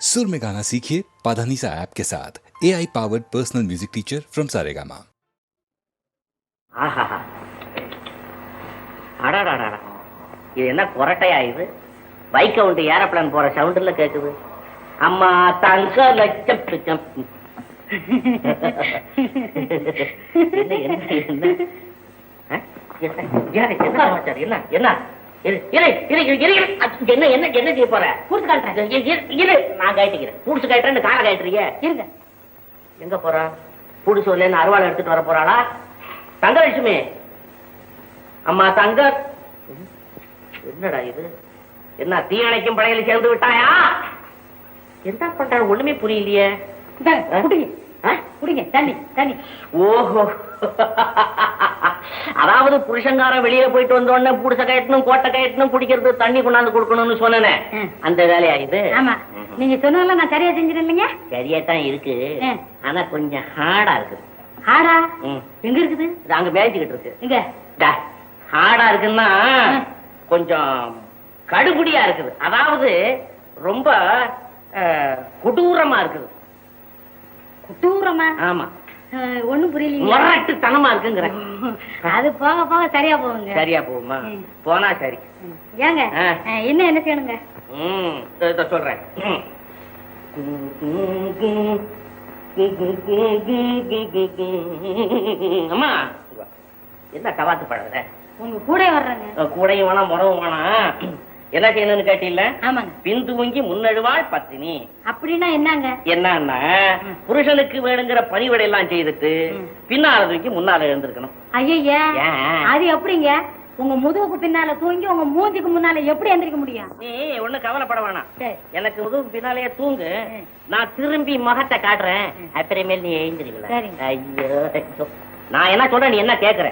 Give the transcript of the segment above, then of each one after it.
सुर में गाना सीखिए पाधानीसा ऐप के साथ AI powered personal music teacher from Saregama. இது என்ன கொரட்டையா இது? பைக் உண்டு ஏரோப்ளான் போற சவுண்ட்ல கேக்குது. அம்மா தங்க லட்சம் என்ன என்ன என்ன என்ன என்ன என்ன என்ன செய்ய போற? கூடுச்சு காட்டுறேன். நான் காட்டிக்கிறேன். கூடுச்சு காட்டுறேன்னு காரை காட்டுறீங்க. இருங்க. எங்க போறா? கூடுச்சு வரலன்னு அருவாளை எடுத்துட்டு வர போறாளா? தங்கலட்சுமி, அம்மா தங்க. என்னடா இது? என்ன தீயணைக்கும் படையில சேர்ந்து விட்டாயா? என்ன பண்ற? ஒண்ணுமே புரியலையே. குடிங்க தண்ணி தண்ணி. ஓஹோ, அதாவது புருஷங்காரன் வெளியில போயிட்டு வந்த உடனே புடிச கயட்டணும் கோட்டை கயட்டணும் குடிக்கிறது தண்ணி கொண்டாந்து கொடுக்கணும்னு சொன்னேனே, அந்த வேலையா இது? ஆமா, நீங்க சொன்னதெல்லாம் நான் சரியா செஞ்சிருந்தீங்க. சரியா தான் இருக்கு, ஆனா கொஞ்சம் ஹார்டா இருக்கு. ஹார்டா? எங்க இருக்குது? அங்க மேய்ச்சிக்கிட்டு இருக்கு. இங்க ஹார்டா இருக்குன்னா கொஞ்சம் கடுபுடியா இருக்குது. அதாவது ரொம்ப கொடூரமா இருக்குது. கொடூரமா? ஆமா. ஒண்ணும் புரியல. முரட்டு தனமா இருக்குங்கிற. அது போக போக சரியா போகுங்க. சரியா போகுமா? போனா சரி. ஏங்க என்ன என்ன செய்யணுங்க? சொல்றேன். அம்மா என்ன கவாத்து பழகுற? உங்க கூட வர்றேங்க. கூடையும் வேணாம் முறவும் வேணாம். என்ன செய்யணும்னு கேட்டீங்களா? ஆமாங்க. பிந்துவங்கி முன்னழுவாள் பத்தினி. அப்படின்னா என்னங்க? என்னன்னா புருஷனுக்கு வேணுங்கிற பணிவிடை எல்லாம் செய்துட்டு பின்னால தூக்கி முன்னால எழுந்திருக்கணும். ஐயா, அது எப்படிங்க? உங்க முதுகுக்கு பின்னால தூங்கி உங்க மூஞ்சிக்கு முன்னால எப்படி எந்திரிக்க முடியும்? நீ ஒண்ணு கவலைப்பட வேணாம். எனக்கு முதுகுக்கு பின்னாலேயே தூங்கு, நான் திரும்பி முகத்தை காட்டுறேன், அப்புறமேல் நீ எழுந்திருக்கல. ஐயோ, நான் என்ன சொல்றேன், நீ என்ன கேக்குற?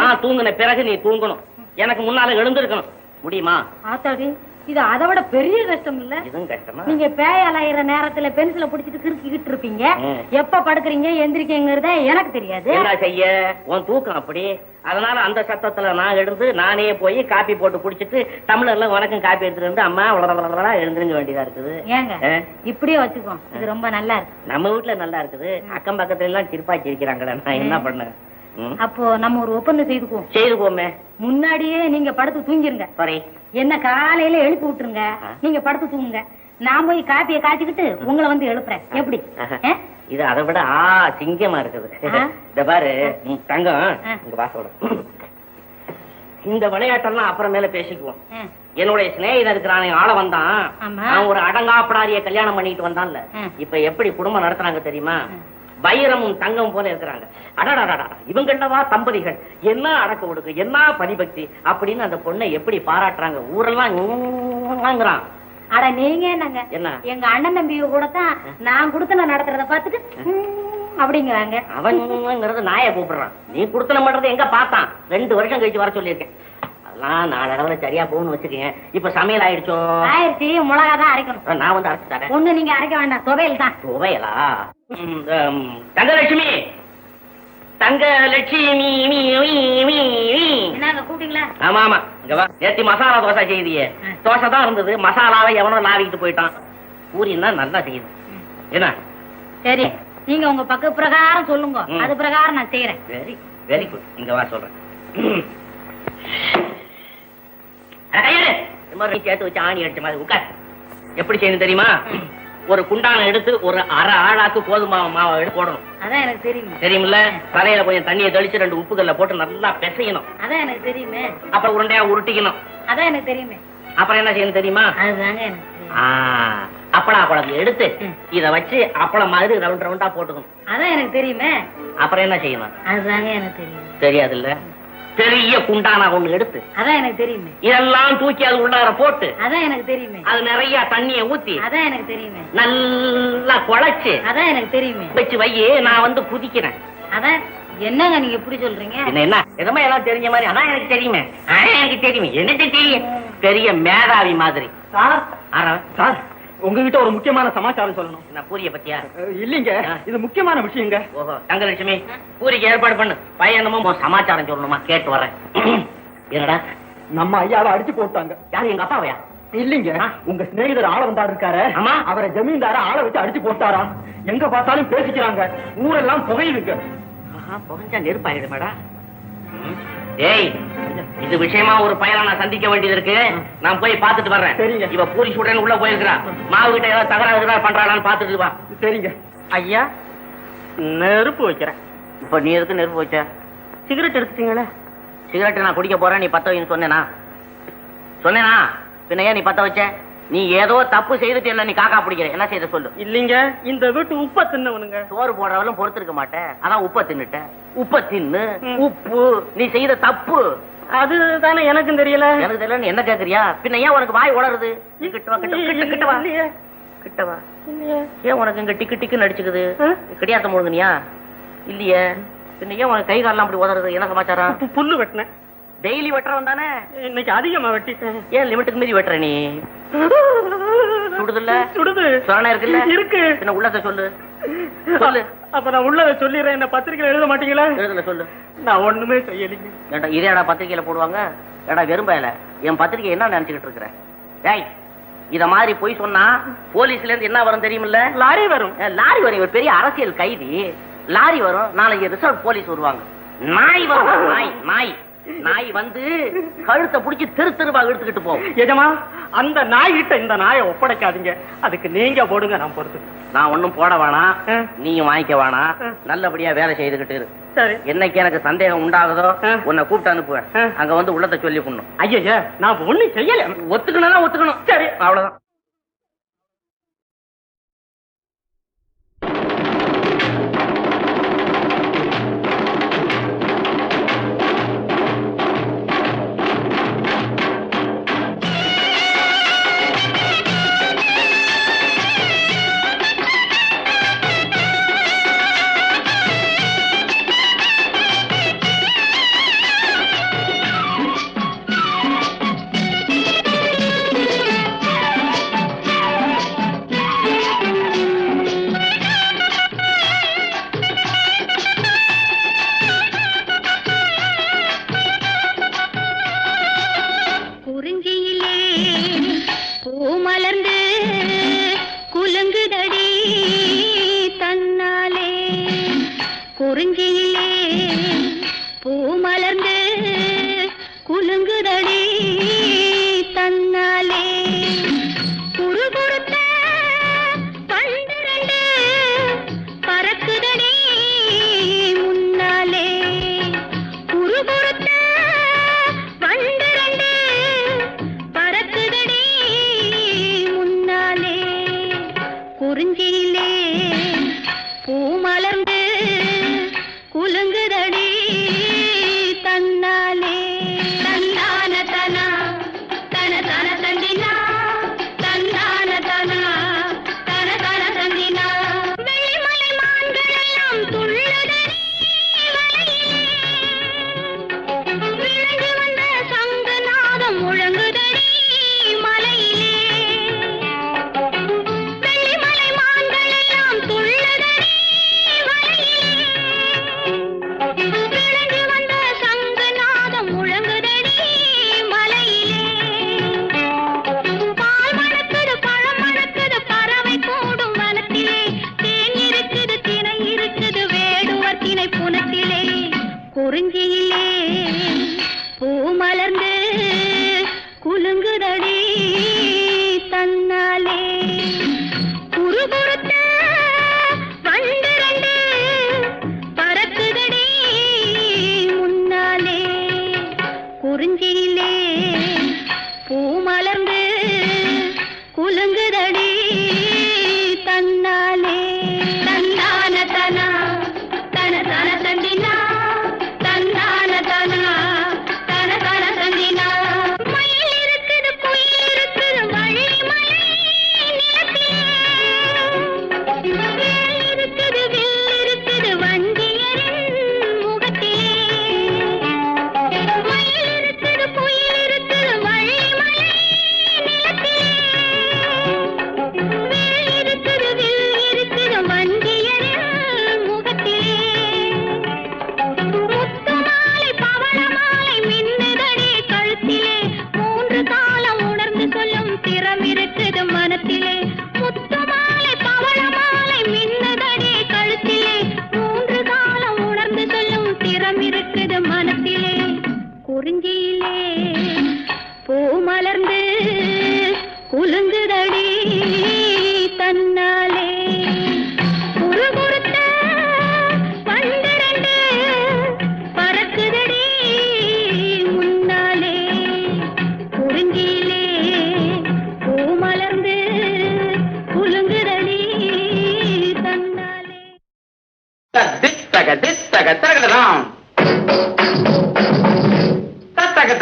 நான் தூங்குன பிறகு நீ தூங்கணும், எனக்கு முன்னால எழுந்திருக்கணும். முடியுமா? ஆத்தாடி, இது அதை விட பெரிய கஷ்டம் இல்ல? இதுவும் கஷ்டமா? நீங்க பேயலையிற நேரத்துல பென்சில பிடிச்சிட்டு கிறுக்கிட்டு இருப்பீங்க. எப்ப படுக்கிறீங்க எந்திரிக்கங்கிறத எனக்கு தெரியாது. என்ன செய்ய, உன் தூக்கம் அப்படி. அதனால அந்த சத்தத்துல நான் எழுந்து நானே போய் காப்பி போட்டு குடிச்சிட்டு டம்ளர்ல உனக்கும் காப்பி எடுத்துட்டு வந்து அம்மா உடனே எழுந்திருங்க வேண்டியதா இருக்குது. ஏங்க இப்படியே வச்சுக்கோ, இது ரொம்ப நல்லா இருக்கு. நம்ம வீட்டுல நல்லா இருக்குது, அக்கம் பக்கத்துல எல்லாம் சிரிப்பாக்கி இருக்கிறாங்களே, நான் என்ன பண்ணேன்? அப்போ நம்ம ஒரு ஒப்பந்தம் செய்துக்குவோம். செய்துக்கோமே. முன்னாடியே நீங்க படுத்து தூங்கிருங்க. என்ன காலையில எழுப்பி விட்டுருங்க, நீங்க படுத்து தூங்குங்க. நான் போய் காப்பியை காய்ச்சிக்கிட்டு உங்களை வந்து எழுப்புறேன். எப்படி? இது அதை விட சிங்கமா இருக்குது. இந்த பாரு தங்கம், உங்க வாசோட இந்த விளையாட்டெல்லாம் அப்புறமேல பேசிக்குவோம். என்னுடைய சிநேகிதன் இருக்கிறானே ஆள வந்தான், அவன் ஒரு அடங்காப்படாரிய கல்யாணம் பண்ணிட்டு வந்தான்ல, இப்ப எப்படி குடும்பம் நடத்துறாங்க தெரியுமா? வைரமும் தங்கம் போல இருக்கிறாங்க. அடடா, இவங்கண்டவா தம்பதிகள், என்ன அடக்க ஒடுக்கு, என்ன பரிபக்தி அப்படின்னு அந்த பொண்ணை எப்படி பாராட்டுறாங்க. ஊரெல்லாம். அட நீங்க என்னங்க, என்ன எங்க அண்ணன் தம்பி கூட தான் நான் குடுத்தன நடத்துறத பாத்துட்டு அப்படிங்கிறாங்க. அவங்கிறது நாயை கூப்பிடுறான். நீ குடுத்தன பண்றது எங்க பார்த்தான்? 2 வருஷம் கழிச்சு வர சொல்லியிருக்கேன். அதெல்லாம் நாளடவுல சரியா போகணும்னு வச்சுக்கேன். இப்ப சமையல் ஆயிடுச்சோ? ஆயிடுச்சு. மிளகா தான் அரைக்கணும். நான் வந்து அரைச்சு தரேன். ஒண்ணு நீங்க அரைக்க வேண்டாம், துவையல் தான். துவையலா? தங்கலட்சுமி, தங்கலட்சுமி. என்னங்க கூப்பிட்டீங்களா? ஆமா ஆமா, இங்க வா. நேத்து மசாலா தோசை செய்தியே, தோசை தான் இருந்தது, மசாலாவை எவனோ லாவிக்கிட்டு போயிட்டான். பூரி தான் நல்லா செய்யுது. என்ன? சரி, நீங்க உங்க பக்க பிரகாரம் சொல்லுங்க, அது பிரகாரம் நான் செய்யறேன். Very very good. இங்க வா சொல்றேன். சேர்த்து வச்சு ஆணி அடிச்ச மாதிரி உட்கார். எப்படி செய்யணும் தெரியுமா? ஒரு குண்டான எடுத்து ஒரு அரை ஆளாக்கு கோதுமை மாவை எடுத்து போடணும். அதான் எனக்கு தெரியும். தெரியுமில்ல? தலையில கொஞ்சம் தண்ணியை தெளிச்சு 2 உப்புக்கல்ல போட்டு நல்லா பிசையணும். அதான் எனக்கு தெரியுமே. அப்புறம் உருண்டையா உருட்டிக்கணும். அதான் எனக்கு தெரியுமே. அப்புறம் என்ன செய்யணும் தெரியுமா? அதுதாங்க எனக்கு தெரியும். அப்பளா குழம்பு எடுத்து இத வச்சு அப்பளம் மாதிரி ரவுண்ட் ரவுண்டா போட்டுக்கணும். அதான் எனக்கு தெரியுமே. அப்புறம் என்ன செய்யணும்? அதுதாங்க எனக்கு தெரியும். தெரியாது இல்ல? பெரிய குண்டானா ஒண்ணு எடுத்து, அதான் எனக்கு தெரியுமே, இதெல்லாம் தூக்கி அது உள்ளார போட்டு, அதான் எனக்கு தெரியுமே, அது நிறைய தண்ணியை ஊத்தி, அதான் எனக்கு தெரியுமே, நல்லா குழைச்சு, அதான் எனக்கு தெரியுமே, வச்சு வையே. நான் வந்து குதிக்கிறேன். அதான் என்னங்க நீங்க எப்படி சொல்றீங்க? என்ன எதமா எல்லாம் தெரிஞ்ச மாதிரி? அதான் எனக்கு தெரியுமே, எனக்கு தெரியுமே, எனக்கு தெரியும். பெரிய மேதாவி மாதிரி. சார், உங்ககிட்ட ஒரு முக்கியமான சமாச்சாரம் சொல்லணும். நான் பூரிய பத்தியா? இல்லீங்க, இது முக்கியமான விஷயங்க. ஓஹோ, தங்கலட்சுமி, பூரிக்கு ஏற்பாடு பண்ணு. பையனமோ சமாச்சாரம் சொல்லணுமா? கேட்டு வரேன். என்னடா? நம்ம ஐயாவை அடிச்சு போட்டாங்க. யாரு? எங்க அப்பாவையா? இல்லீங்க, உங்க சிநேகிதர் ஆள வந்தாரு இருக்காரு. ஆமா. அவரை ஜமீன்தார ஆளை வச்சு அடிச்சு போட்டாரா. எங்க பார்த்தாலும் பேசிக்கிறாங்க. ஊரெல்லாம் புகையுதுங்க. புகஞ்சா நெருப்பாயிடு மேடா. ஏய், இது விஷயமா ஒரு பயனை நான் சந்திக்க வேண்டியது இருக்கு. நான் போய் பாத்துட்டு வர்றேன். சரிங்க. இவ பூரி சுடன்னு உள்ள போயிருக்கிறா. மாவு கிட்ட ஏதாவது தகராறு பண்றாளான்னு பாத்துட்டு வா. சரிங்க ஐயா, நெருப்பு வைக்கிறேன். இப்ப நீ எதுக்கு நெருப்பு வச்ச? சிகரெட் எடுத்துட்டீங்களே. சிகரெட் நான் குடிக்க போறேன், நீ பத்த வைன்னு சொன்னேனா? சொன்னேனா? பின்ன ஏன் நீ பத்த வச்ச? நீ ஏதோ தப்பு செய்துட்டு இல்ல, நீ காக்கா பிடிக்கிற. என்ன செய்த சொல்லு. இல்லீங்க, இந்த வீட்டு உப்ப தின்னவனுங்க. சோறு போடுறவளும் பொறுத்திருக்க மாட்டேன். அதான் உப்ப தின்னுட்ட. உப்ப தின்னு உப்பு. நீ செய்த தப்பு அதுதானே எனக்கும் தெரியல. எனக்கு தெரியல. என்ன கேக்குறியா? பின்ன ஏன் உனக்கு வாய் உளருது? நீ கிட்ட வா, கிட்ட வா, கிட்ட வா. ஏன் உனக்கு இங்க டிக்கு டிக்குன்னு அடிச்சுக்குது? கிடையாத முழுங்கனியா? இல்லையே. பின்ன ஏன் உனக்கு கை காலெல்லாம் அப்படி உதறது? என்ன சமாச்சாரம்? புல்லு வெட்டினேன். டெய்லி வெட்டுறவன் தானே. இன்னைக்கு அதிகமா வெட்டிட்டேன். ஏன் லிமிட்டுக்கு மீறி வெட்டுற நீ? சுடுதுல்ல? சுடுது. சொரணை இருக்குல்ல? இருக்கு. பின்ன உள்ளத சொல்லு. சொல்லு. அப்ப நான் உள்ளத சொல்லிடுறேன். என்ன பத்திரிக்கையில எழுத மாட்டீங்களா? எழுதுல சொல்லு. நான் ஒண்ணுமே செய்யலைங்க. ஏண்டா இதேடா பத்திரிக்கையில போடுவாங்க? ஏடா வெறும்பயல, என் பத்திரிக்கை என்ன நினைச்சுக்கிட்டு இருக்கிற? டேய், இத மாதிரி போய் சொன்னா போலீஸ்ல இருந்து என்ன வரும் தெரியுமில்ல? லாரி வரும். லாரி வரும். இவர் பெரிய அரசியல் கைதி. லாரி வரும். நாளைக்கு ரிசர்வ் போலீஸ் வருவாங்க. நாய் வரும். நாய் நாய் நாய் வந்து கழுத்தை புடிச்சு தெருவா இழுத்துக்கிட்டு போகும். எஜமா, அந்த நாய்கிட்ட இந்த நாயை ஒப்படைக்காதீங்க. அதுக்கு நீங்க போடுங்க, நான் பொறுத்து. நான் ஒண்ணும் போட வேணாம், நீயும் வாங்கிக்க வேணாம். நல்லபடியா வேலை செய்துகிட்டு இரு. சரி. என்னைக்கு எனக்கு சந்தேகம் உண்டாகுதோ உன்னை கூப்பிட்டு அனுப்புவேன். அங்க வந்து உள்ளத சொல்லி பண்ணும். ஐயா, நான் ஒண்ணும் செய்யல. ஒத்துக்கணும் ஒத்துக்கணும். சரி, அவ்வளவுதான். குறிஞ்சியிலே பூ மலர்ந்து குலுங்குதடி தன்னாலே குறுகுறுத்த பன்னிரண்டு பறக்குதடி முன்னாலே குறுகுறுத்த பன்னிரண்டு பறக்குதடி முன்னாலே குறிஞ்சியிலே பூ மலர்ந்து குலுங்குதடி தன்னாலே தந்தான தனா தன தன தந்தினா தந்தான தனா தன தன தந்தினா வெள்ளிமலை மான்கள் எல்லாம் துள்ளுதடி வலையிலே விழுந்து வந்த சங்குநாதம் முழங்குதடி மலையிலே வெள்ளிமலை மான்கள் எல்லாம் துள்ளுதடி வலையிலே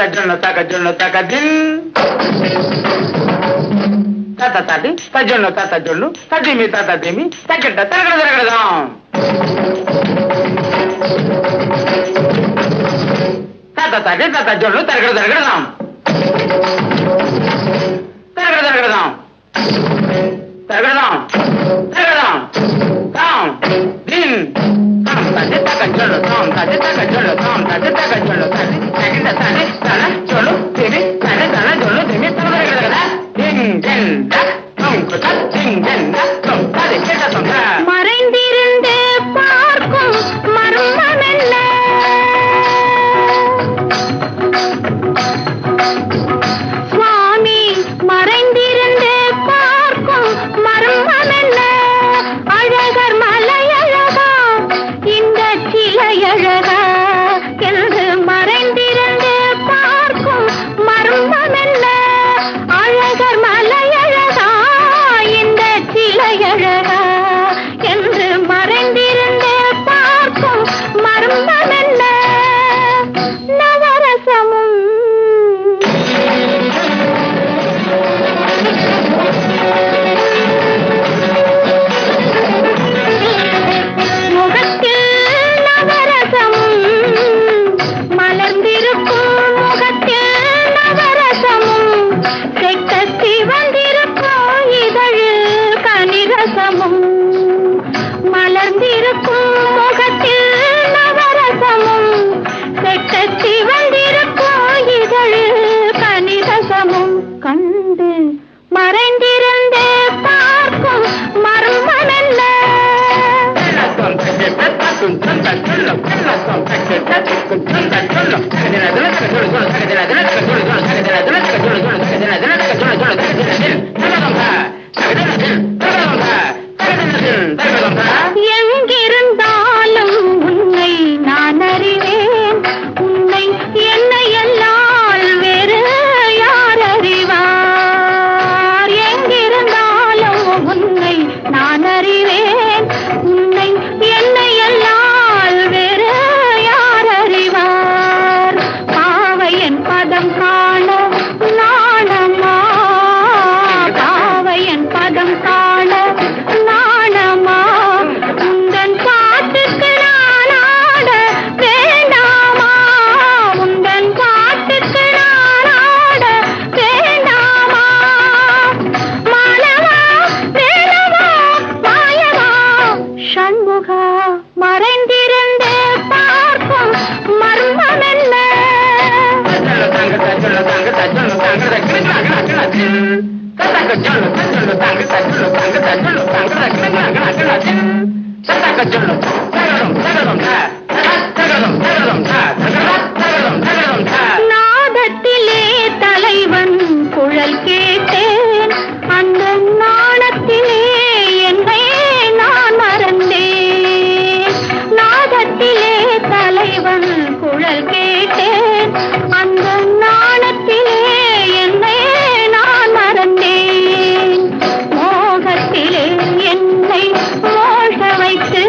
జొన్ను తక జొన్ను తక దిన్ తాత తాటి తజొన్ను తాత జొన్ను తదిమి తాత దిమి తగ్గడ తరగడ తరగడదాం తాత తాటి తాత జొన్ను తరగడ తరగడదాం తరగడ తరగడదాం తరగడదాం తరగడదాం తాం దిన్ తాటి తక జొన్ను తాం తాటి తక జొన్ను తాం తాటి తక జొన్ను తాటి తగ్గడ తాటి తన జొన్ను దిమి తన తన జొన్ను దిమి తరగడ తరగడ மறைந்திருந்து பார்க்கும் மர்மம் என்ன சுவாமி மறைந்திருந்து பார்க்கும் மர்மம் என்ன அழகர் மலையழகா இந்த சிலையழகா என்று மறைந்திருந்து பார்க்கும் மர்மம் என்ன அழகர் மலையழகா இந்த சிலையழகா என்று மறைந்திருந்து பார்க்கும் மர்மம் என்ன நவரசமும் முகத்தில் நவரசமும் மலர்ந்திருக்கும் முகத்தில் நவரசமும் செக்கத்தி வந்திருக்கும் இதழில் கனிரசமும் மலர்ந்திருக்கும் முகத்தில் நவரசமும் செக்கத்தி வந்திருக்கும் இதழில் கனிரசமும் கண்டு மறைந்திருந்து பார்க்கும் மர்மம் என்ன எங்கிருந்தாலும் உன்னை நான் அறிவேன் உன்னை என்னை எல்லால் வேறு யார் அறிவார் எங்கிருந்தாலும் உன்னை நான் அறிவேன் உன்னை என்னை எல்லால் வேறு யார் அறிவார் பாவையன் பதம் காண நாணமா பாவையன் பதம் காண நாணமா உந்தன் பாட்டுக்கு நான் ஆட வேண்டாமா உந்தன் பாட்டுக்கு நான் ஆட வேண்டாமா மாலவா வேலவா மாயவா சண்முகா மறைந்திருந்து பார்க்கும் மர்மம் என்ன நாதத்திலே தலைவன் குழல் கேட்டேன் அந்த நாணத்திலே என்னை நான் மறந்தேன் நாதத்திலே தலைவன் குழல் கேட்டேன் அந்த நாணத்திலே என்னை நான் மறந்தேன் மோகத்திலே என்னை மோக வைத்து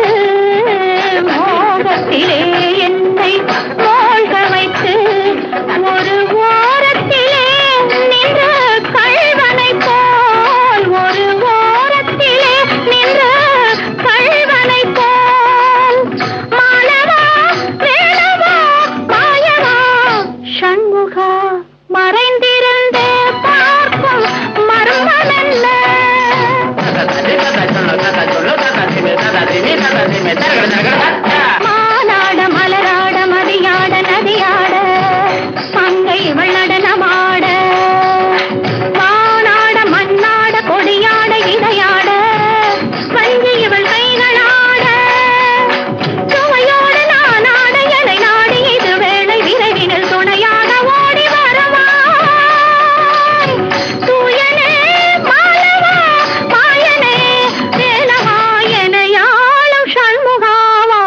மோகத்திலே என்னை மோக வைத்து ஒரு ஓரத்திலே நின்று கள்வனை போல் ஒரு ஓரத்திலே நின்று கள்வனை போல் மாலவா வேலவா மாயவா சண்முகா மறைந்திருந்து பார்க்கும் மர்மம் என்ன மானாட மலராட மதியாட நதியாட மங்கை இவள் நடனமாட வானாட மண்ணாட கொடியாட இதையாட வஞ்சி இவள் கைகளாட சுவையோடு நான் ஆட எனை நாடி இது வேளை விரைவினில் துணையாக ஓடி வரவாய் தூயனே மாலவா மாயனே வேலவா எனையாளும் சண்முகாவா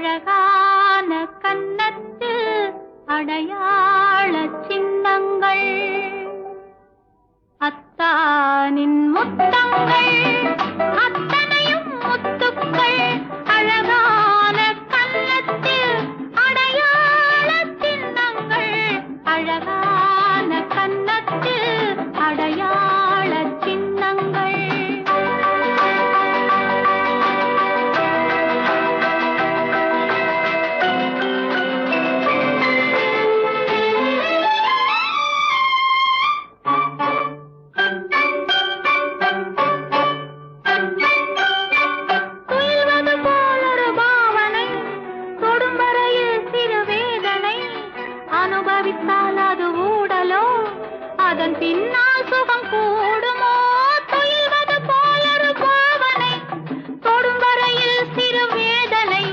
அழகான கன்னத்தில் அடையாள சின்னங்கள் அத்தானின் முத்தங்கள் அத்தனையும் முத்துக்கள் அழகான கன்னத்தில் அடையாள சின்னங்கள் அழகான கன்னத்தில் அடையாள சின்னங்கள் அனுபவித்தால் அது ஊடலோ அதன் பின்னால் சுகம் கூடுமோ துயில்வது போலொரு பாவனை தொடும் வரையில் சிறு வேதனை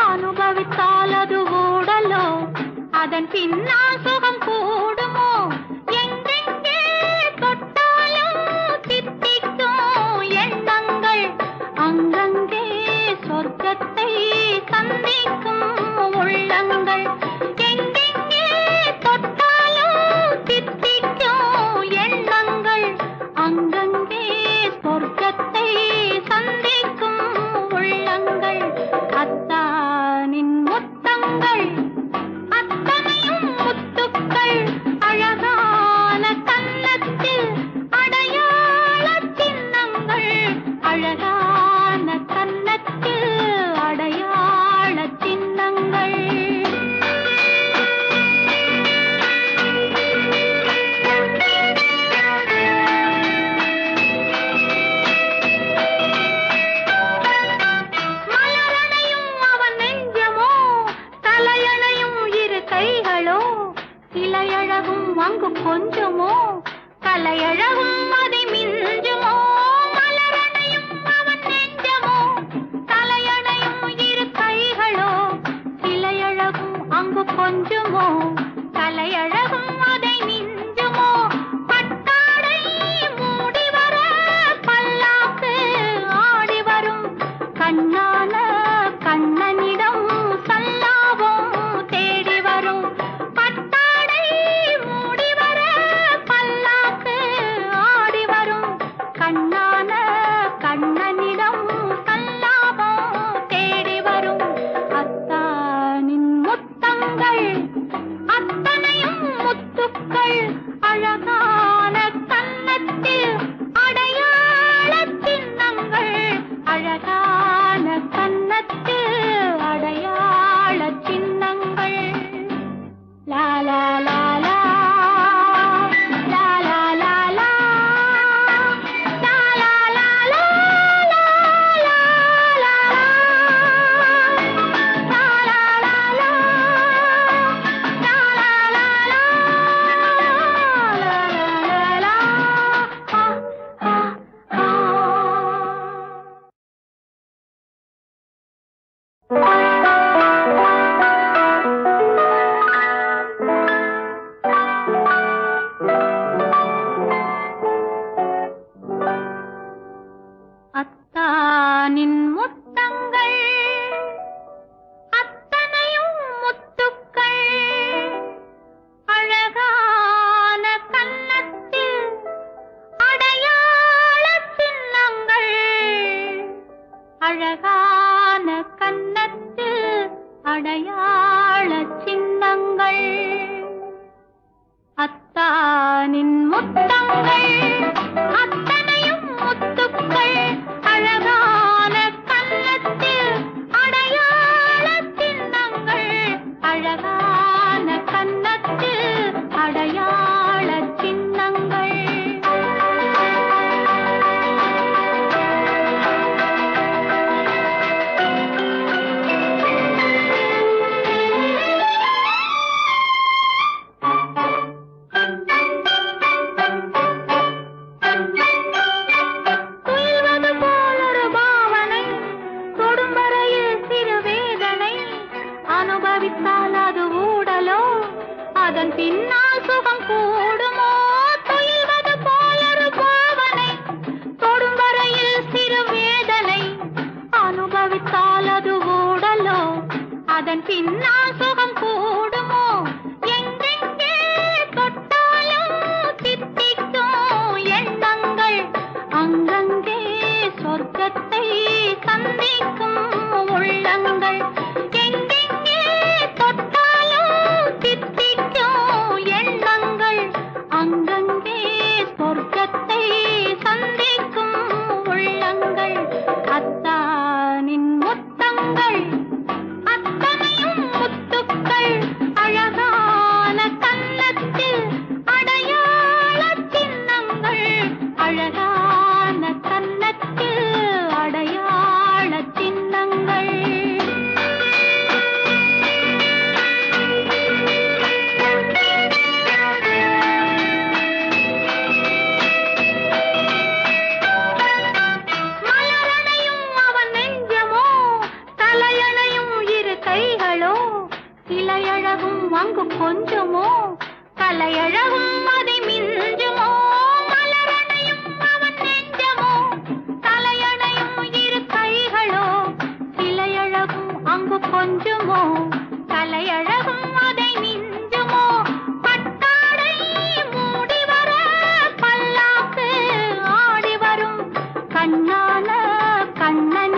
அனுபவித்தால் அது ஊடலோ அதன் பின்னால் சுகம் கூடுமோ எங்கெங்கே தொட்டாலும் தித்திக்கும் எண்ணங்கள் அங்கங்கே சொர்க்கத்தை சந்திக்கும் உள்ளங்கள் அங்கங்கே சொர்க்கத்தை சந்திக்கும் உள்ளங்கள் அத்தானின் முத்தங்கள் அத்தனையும் முத்துக்கள் அழகான கன்னத்தில் அடையாள சின்னங்கள் அழகான கன்னத்தில் அடையாள சின்னங்கள் அங்கு கொஞ்சமோ கலையழகும் அதை மிஞ்சுமோ மலரணையும் அவன் நெஞ்சமோ தலையணையும் இரு கைகளோ சிலையழகும் அங்கு கொஞ்சமோ கலையழகும் அதை மிஞ்சுமோ பட்டாடை மூடி வர பல்லாக்கு ஆடி வரும் கண்ணான கண்ணனிடம் சல்லாபம் தேடி வரும் கண்ணான கண்ணனிடம் சல்லாபம் தேடி வரும் அத்தானின் முத்தங்கள் அத்தனையும் முத்துக்கள் அழகான கன்னத்தில் அடையாள சின்னங்கள் அழகான கன்னத்தில் அடையாள சின்னங்கள் லா லா லா லா அத்தானின் முத்தங்கள் அத்தனையும் முத்துக்கள் அழகான கன்னத்தில் அடையாள சின்னங்கள் அழகான கன்னத்தில் அடையாள சின்னங்கள் அத்தானின் முத்தங்கள் அத்தனையும் முத்துக்கள் அழகான கன்னத்தில் அடையாள சின்னங்கள் அழகான கன்னத்தில் அடையாள சின்னங்கள் அதன் பின்னால் சுகம் கூடுமோ எங்கெங்கே தொட்டாலும் தித்திக்கும் எண்ணங்கள் அங்கங்கே சொர்க்கத்தை சந்திக்கும் உள்ளங்கள் எங்கெங்கே தொட்டாலும் தித்திக்கும் எண்ணங்கள் அங்கங்கே சொர்க்கத்தை சந்திக்கும் உள்ளங்கள் அத்தானின் முத்தங்கள் அத்தனையும் முத்துக்கள் அழகான கன்னத்தில் அடையாள சின்னங்கள் அழகான கன்னத்தில் அடையாள சின்னங்கள் மலரணையும் அவன் நெஞ்சமோ தலையணையும் இரு கைகளோ சிலையழகும் அங்கு கொஞ்சமோ கலையழகும் அதை மிஞ்சுமோ மலரணையும் அவன் நெஞ்சமோ தலையணையும் இரு கைகளோ சிலையழகும் அங்கு கொஞ்சமோ கலையழகும் அதை மிஞ்சுமோ பட்டாடை மூடி வர பல்லாக்கு ஆடி வரும் கண்ணான கண்ணன்